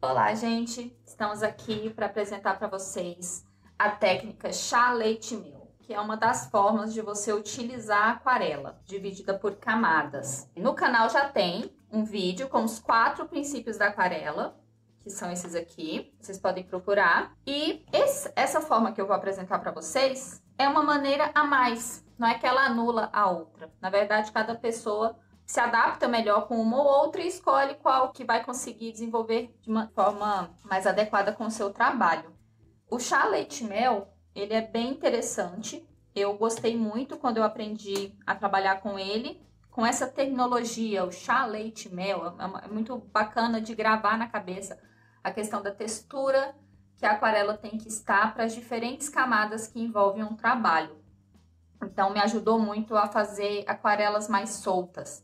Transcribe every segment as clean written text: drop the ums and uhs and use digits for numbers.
Olá, gente! Estamos aqui para apresentar para vocês a técnica chá leite mel, que é uma das formas de você utilizar a aquarela, dividida por camadas. No canal já tem um vídeo com os 4 princípios da aquarela, que são esses aqui, vocês podem procurar. E essa forma que eu vou apresentar para vocês é uma maneira a mais, não é que ela anula a outra. Na verdade, cada pessoa se adapta melhor com uma ou outra e escolhe qual que vai conseguir desenvolver de uma forma mais adequada com o seu trabalho. O chá leite mel, ele é bem interessante. Eu gostei muito quando eu aprendi a trabalhar com ele. Com essa tecnologia, o chá leite mel, é muito bacana de gravar na cabeça a questão da textura que a aquarela tem que estar para as diferentes camadas que envolvem um trabalho. Então, me ajudou muito a fazer aquarelas mais soltas,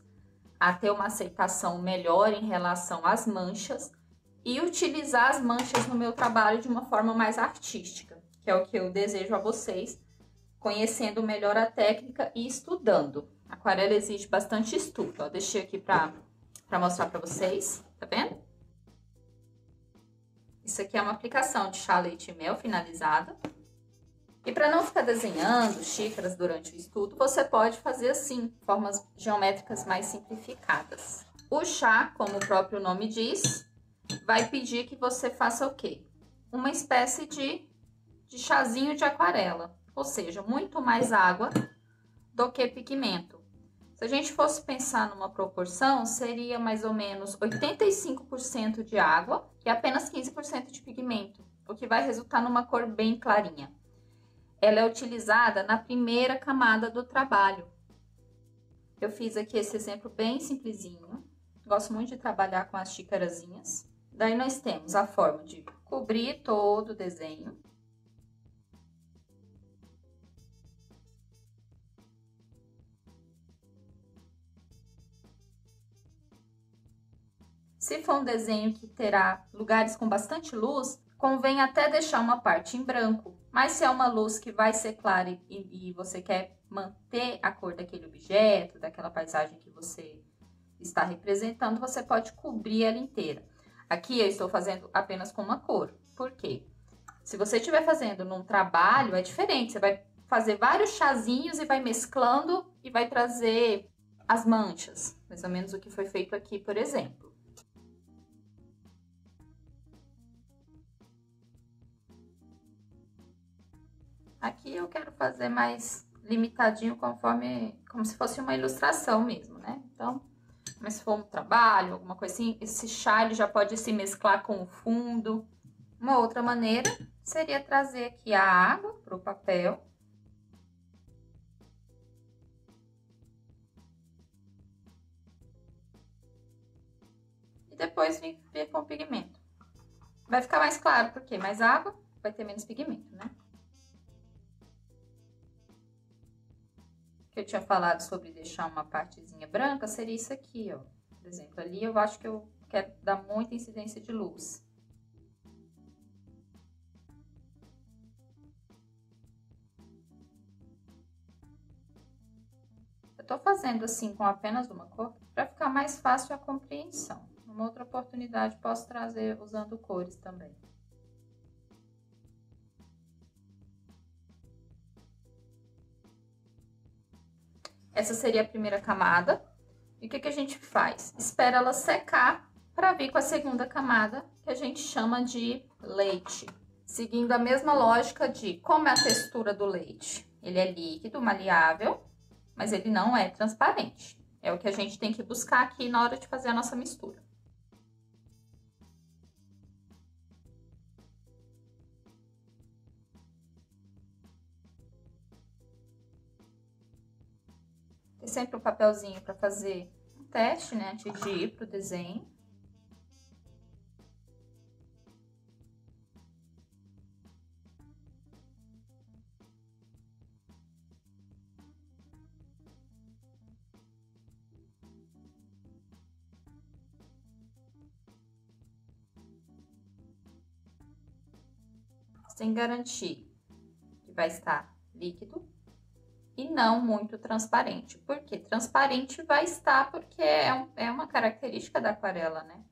a ter uma aceitação melhor em relação às manchas e utilizar as manchas no meu trabalho de uma forma mais artística, que é o que eu desejo a vocês, conhecendo melhor a técnica e estudando. A aquarela exige bastante estudo, ó, deixei aqui para mostrar para vocês, tá vendo? Isso aqui é uma aplicação de chá leite mel finalizada. E para não ficar desenhando xícaras durante o estudo, você pode fazer assim, formas geométricas mais simplificadas. O chá, como o próprio nome diz, vai pedir que você faça o quê? Uma espécie de chazinho de aquarela, ou seja, muito mais água do que pigmento. Se a gente fosse pensar numa proporção, seria mais ou menos 85% de água e apenas 15% de pigmento, o que vai resultar numa cor bem clarinha. Ela é utilizada na primeira camada do trabalho. Eu fiz aqui esse exemplo bem simplesinho. Gosto muito de trabalhar com as xícarazinhas. Daí nós temos a forma de cobrir todo o desenho. Se for um desenho que terá lugares com bastante luz, convém até deixar uma parte em branco. Mas se é uma luz que vai ser clara e você quer manter a cor daquele objeto, daquela paisagem que você está representando, você pode cobrir ela inteira. Aqui eu estou fazendo apenas com uma cor. Por quê? Se você estiver fazendo num trabalho, é diferente. Você vai fazer vários chazinhos e vai mesclando e vai trazer as manchas. Mais ou menos o que foi feito aqui, por exemplo. Aqui eu quero fazer mais limitadinho, como se fosse uma ilustração mesmo, né? Então, mas se for um trabalho, alguma coisa assim, esse chá ele já pode se mesclar com o fundo. Uma outra maneira seria trazer aqui a água para o papel. E depois vir com o pigmento. Vai ficar mais claro, porque mais água vai ter menos pigmento, né? Que eu tinha falado sobre deixar uma partezinha branca, seria isso aqui, ó. Por exemplo, ali eu acho que eu quero dar muita incidência de luz. Eu tô fazendo assim com apenas uma cor, para ficar mais fácil a compreensão. Numa outra oportunidade, posso trazer usando cores também. Essa seria a primeira camada. E o que a gente faz? Espera ela secar para vir com a segunda camada, que a gente chama de leite. Seguindo a mesma lógica de como é a textura do leite. Ele é líquido, maleável, mas ele não é transparente. É o que a gente tem que buscar aqui na hora de fazer a nossa mistura. Tem sempre um papelzinho para fazer um teste, né, antes de ir pro desenho. Sem garantir que vai estar líquido e não muito transparente. Por quê? Transparente vai estar porque é uma característica da aquarela, né?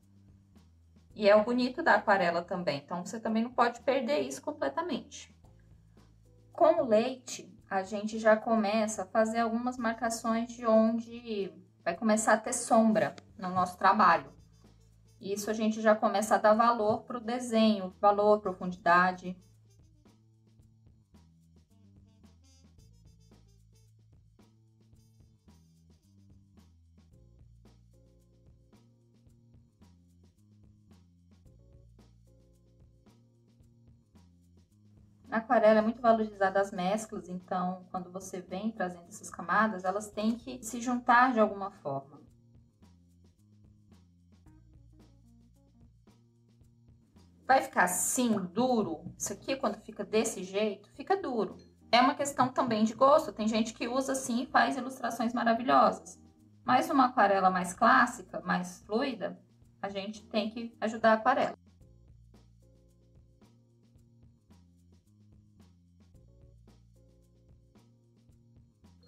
E é o bonito da aquarela também, então você também não pode perder isso completamente. Com o leite, a gente já começa a fazer algumas marcações de onde vai começar a ter sombra no nosso trabalho. Isso a gente já começa a dar valor para o desenho, valor, profundidade. Na aquarela é muito valorizada as mesclas, então quando você vem trazendo essas camadas, elas têm que se juntar de alguma forma. Vai ficar assim, duro? Isso aqui, quando fica desse jeito, fica duro. É uma questão também de gosto. Tem gente que usa assim e faz ilustrações maravilhosas. Mas uma aquarela mais clássica, mais fluida, a gente tem que ajudar a aquarela.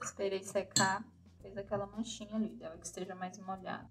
Esperei secar, fez aquela manchinha ali, deve que esteja mais molhado.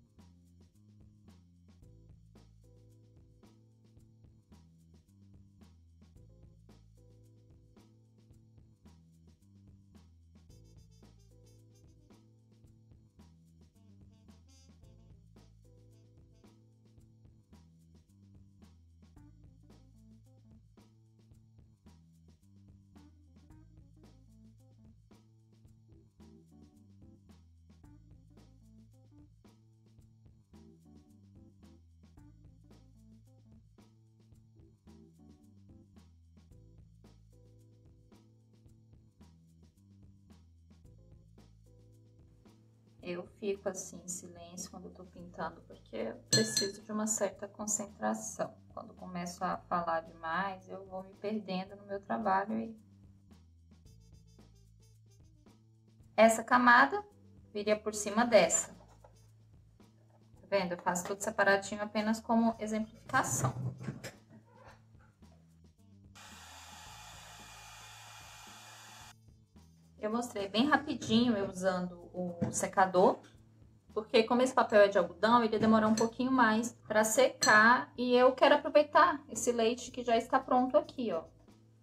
Eu fico assim em silêncio quando eu tô pintando, porque eu preciso de uma certa concentração. Quando começo a falar demais, eu vou me perdendo no meu trabalho. Essa camada viria por cima dessa. Tá vendo? Eu faço tudo separadinho apenas como exemplificação. Eu mostrei bem rapidinho eu usando o secador, porque como esse papel é de algodão, ele demora um pouquinho mais para secar e eu quero aproveitar esse leite que já está pronto aqui, ó.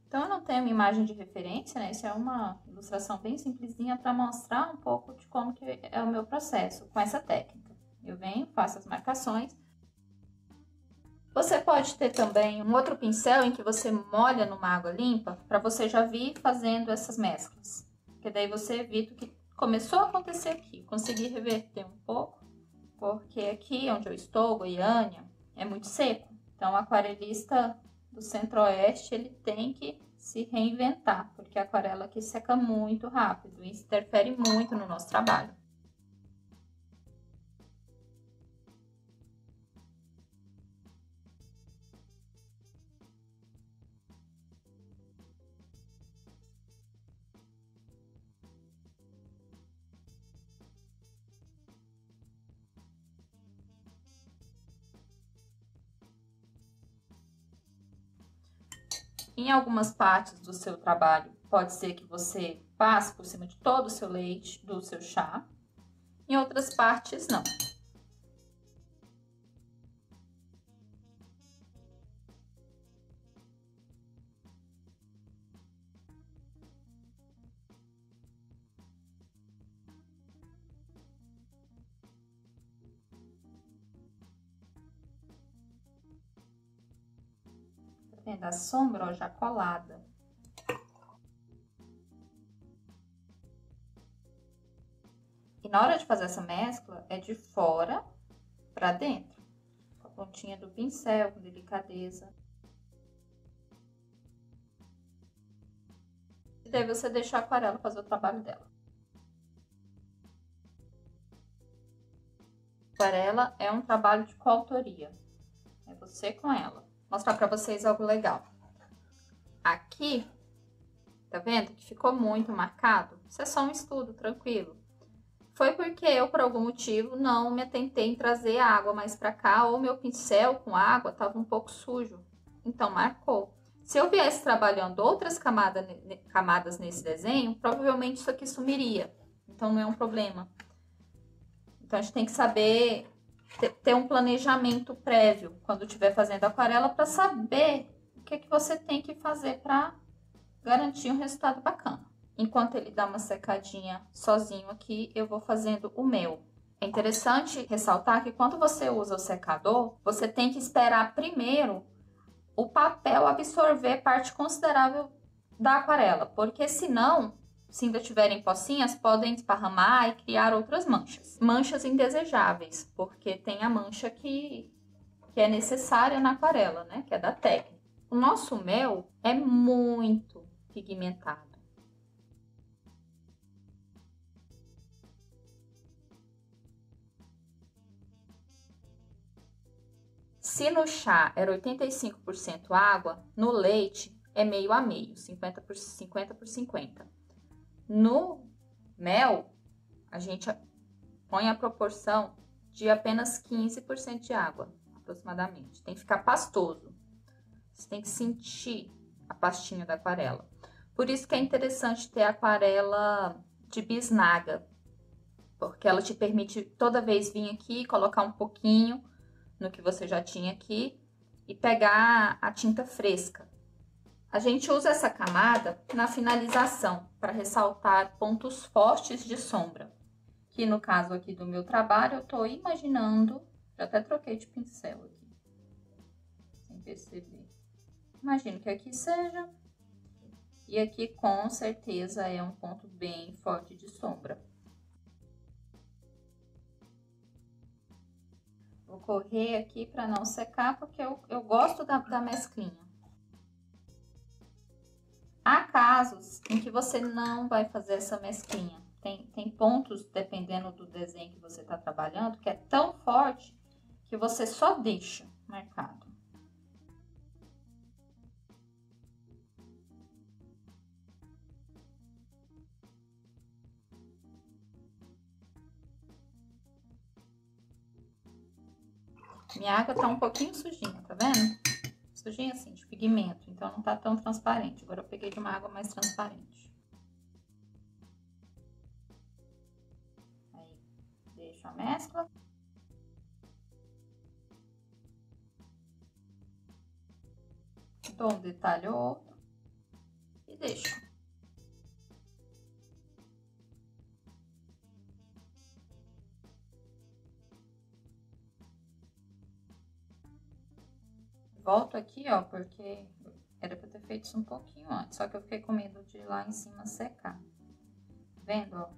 Então eu não tenho uma imagem de referência, né? Isso é uma ilustração bem simplesinha para mostrar um pouco de como que é o meu processo com essa técnica. Eu venho, faço as marcações. Você pode ter também um outro pincel em que você molha numa água limpa para você já vir fazendo essas mesclas. Porque daí você evita o que começou a acontecer aqui. Consegui reverter um pouco, porque aqui onde eu estou, Goiânia, é muito seco. Então, o aquarelista do Centro-Oeste, ele tem que se reinventar, porque a aquarela aqui seca muito rápido e isso interfere muito no nosso trabalho. Em algumas partes do seu trabalho, pode ser que você passe por cima de todo o seu leite, do seu chá. Em outras partes, não. Tá vendo a sombra, ó, já colada. E na hora de fazer essa mescla, é de fora para dentro. Com a pontinha do pincel, com delicadeza. E daí você deixa a aquarela fazer o trabalho dela. Aquarela é um trabalho de coautoria. É você com ela. Vou mostrar para vocês algo legal. Aqui, tá vendo que ficou muito marcado? Isso é só um estudo, tranquilo. Foi porque eu, por algum motivo, não me atentei em trazer a água mais para cá, ou meu pincel com água estava um pouco sujo, então marcou. Se eu viesse trabalhando outras camadas nesse desenho, provavelmente isso aqui sumiria, então não é um problema. Então a gente tem que saber ter um planejamento prévio quando estiver fazendo aquarela para saber o que você tem que fazer para garantir um resultado bacana. Enquanto ele dá uma secadinha sozinho aqui, eu vou fazendo o mel. É interessante ressaltar que quando você usa o secador, você tem que esperar primeiro o papel absorver parte considerável da aquarela, porque senão, se ainda tiverem pocinhas, podem esparramar e criar outras manchas. Manchas indesejáveis, porque tem a mancha que é necessária na aquarela, né? Que é da técnica. O nosso mel é muito pigmentado. Se no chá era 85% água, no leite é meio a meio, 50 por 50. No mel, a gente põe a proporção de apenas 15% de água, aproximadamente. Tem que ficar pastoso. Você tem que sentir a pastinha da aquarela. Por isso que é interessante ter aquarela de bisnaga, porque ela te permite toda vez vir aqui, colocar um pouquinho no que você já tinha aqui e pegar a tinta fresca. A gente usa essa camada na finalização para ressaltar pontos fortes de sombra. Que no caso aqui do meu trabalho, eu tô imaginando, já até troquei de pincel aqui, sem perceber. Imagino que aqui seja, e aqui com certeza é um ponto bem forte de sombra. Vou correr aqui para não secar, porque eu gosto da mesclinha. Há casos em que você não vai fazer essa mesclinha. Tem pontos, dependendo do desenho que você está trabalhando, que é tão forte que você só deixa marcado. Minha água tá um pouquinho sujinha, tá vendo? Sujinha assim, de pigmento, então não tá tão transparente. Agora eu peguei de uma água mais transparente. Aí, deixo a mescla. Dou um detalhe ou outro. E deixo. Volto aqui, ó, porque era pra ter feito isso um pouquinho antes. Só que eu fiquei com medo de ir lá em cima secar. Vendo, ó?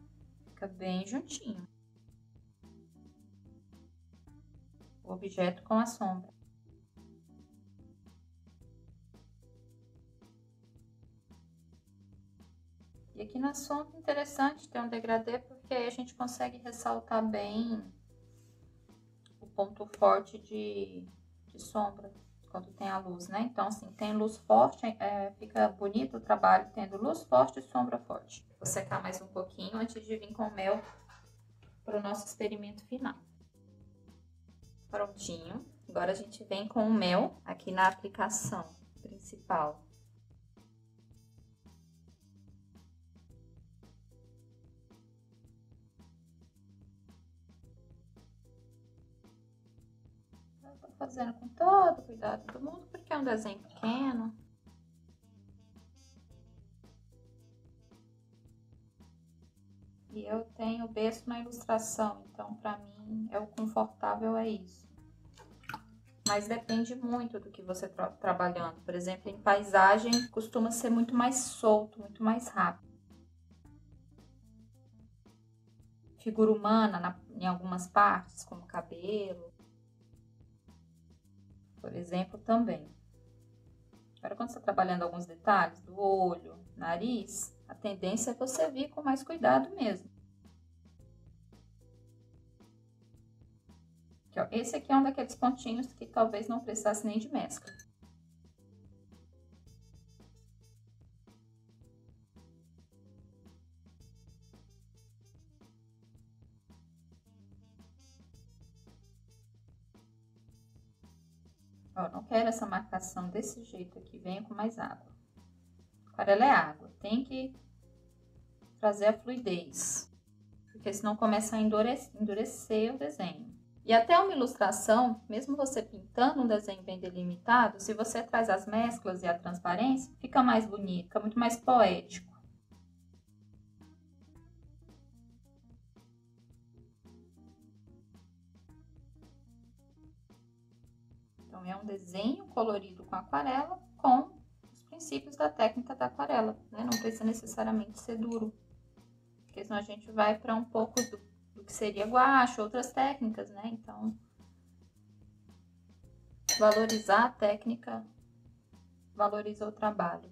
Fica bem juntinho. O objeto com a sombra. E aqui na sombra, interessante ter um degradê, porque aí a gente consegue ressaltar bem o ponto forte de sombra quando tem a luz, né? Então, assim, tem luz forte, fica bonito o trabalho tendo luz forte e sombra forte. Vou secar mais um pouquinho antes de vir com o mel para o nosso experimento final. Prontinho. Agora a gente vem com o mel aqui na aplicação principal. Eu tô fazendo com todo o cuidado do mundo, porque é um desenho pequeno. E eu tenho berço na ilustração, então para mim o confortável é isso. Mas depende muito do que você está trabalhando. Por exemplo, em paisagem costuma ser muito mais solto, muito mais rápido. Figura humana em algumas partes, como cabelo, por exemplo, também. Agora, quando você está trabalhando alguns detalhes do olho, nariz, a tendência é você vir com mais cuidado mesmo. Aqui, ó, esse aqui é um daqueles pontinhos que talvez não precisasse nem de mescla. Ó, não quero essa marcação desse jeito aqui, venha com mais água. Aquarela é água, tem que trazer a fluidez, porque senão começa a endurecer o desenho. E até uma ilustração, mesmo você pintando um desenho bem delimitado, se você traz as mesclas e a transparência, fica mais bonito, fica muito mais poético. Então, é um desenho colorido com aquarela com os princípios da técnica da aquarela, né? Não precisa necessariamente ser duro, porque senão a gente vai para um pouco do que seria guache, outras técnicas, né? Então, valorizar a técnica valoriza o trabalho.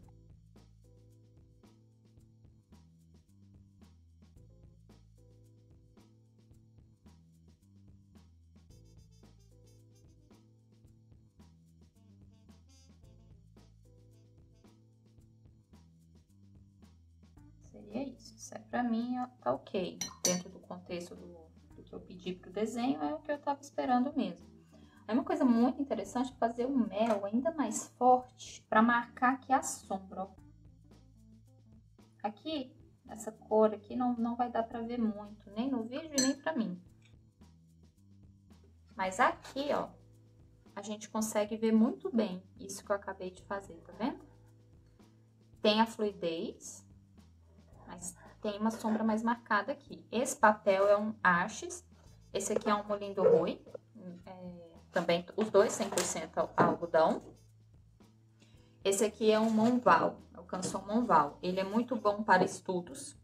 Seria isso. Isso é pra mim, ó, tá ok. Dentro do contexto do que eu pedi pro desenho, é o que eu tava esperando mesmo. Aí uma coisa muito interessante é fazer o mel ainda mais forte para marcar aqui a sombra, ó. Aqui, essa cor aqui não vai dar para ver muito, nem no vídeo nem para mim. Mas aqui, ó, a gente consegue ver muito bem isso que eu acabei de fazer, tá vendo? Tem a fluidez, mas tem uma sombra mais marcada aqui. Esse papel é um Arches, esse aqui é um Moulin du Roi, também os dois 100% algodão. Esse aqui é um Monval, é o Canson Monval. Ele é muito bom para estudos.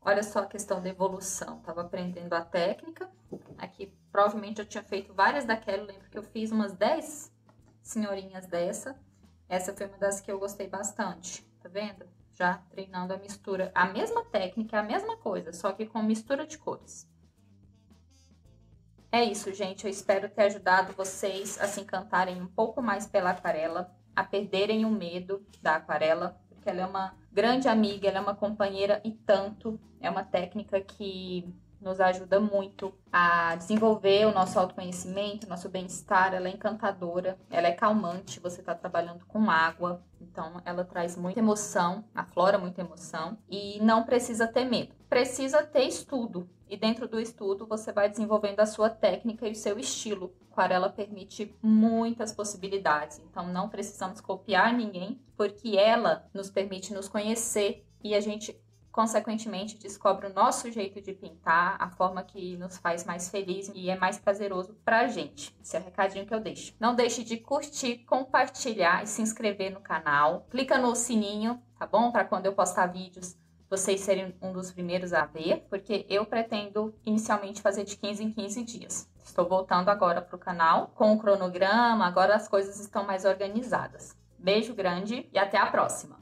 Olha só a questão da evolução. Tava aprendendo a técnica. Aqui, provavelmente, eu tinha feito várias daquela. Eu lembro que eu fiz umas 10 senhorinhas dessa. Essa foi uma das que eu gostei bastante. Tá vendo? Já treinando a mistura. A mesma técnica, a mesma coisa, só que com mistura de cores. É isso, gente. Eu espero ter ajudado vocês a se encantarem um pouco mais pela aquarela, a perderem o medo da aquarela, porque ela é uma grande amiga, ela é uma companheira e tanto. É uma técnica que nos ajuda muito a desenvolver o nosso autoconhecimento, o nosso bem-estar. Ela é encantadora, ela é calmante, você está trabalhando com água, então ela traz muita emoção, aflora muita emoção e não precisa ter medo. Precisa ter estudo. E dentro do estudo, você vai desenvolvendo a sua técnica e o seu estilo. A aquarela permite muitas possibilidades. Então, não precisamos copiar ninguém, porque ela nos permite nos conhecer e a gente, consequentemente, descobre o nosso jeito de pintar, a forma que nos faz mais feliz e é mais prazeroso pra gente. Esse é o recadinho que eu deixo. Não deixe de curtir, compartilhar e se inscrever no canal. Clica no sininho, tá bom? Para quando eu postar vídeos, vocês serem um dos primeiros a ver, porque eu pretendo inicialmente fazer de 15 em 15 dias. Estou voltando agora para o canal com o cronograma, agora as coisas estão mais organizadas. Beijo grande e até a próxima!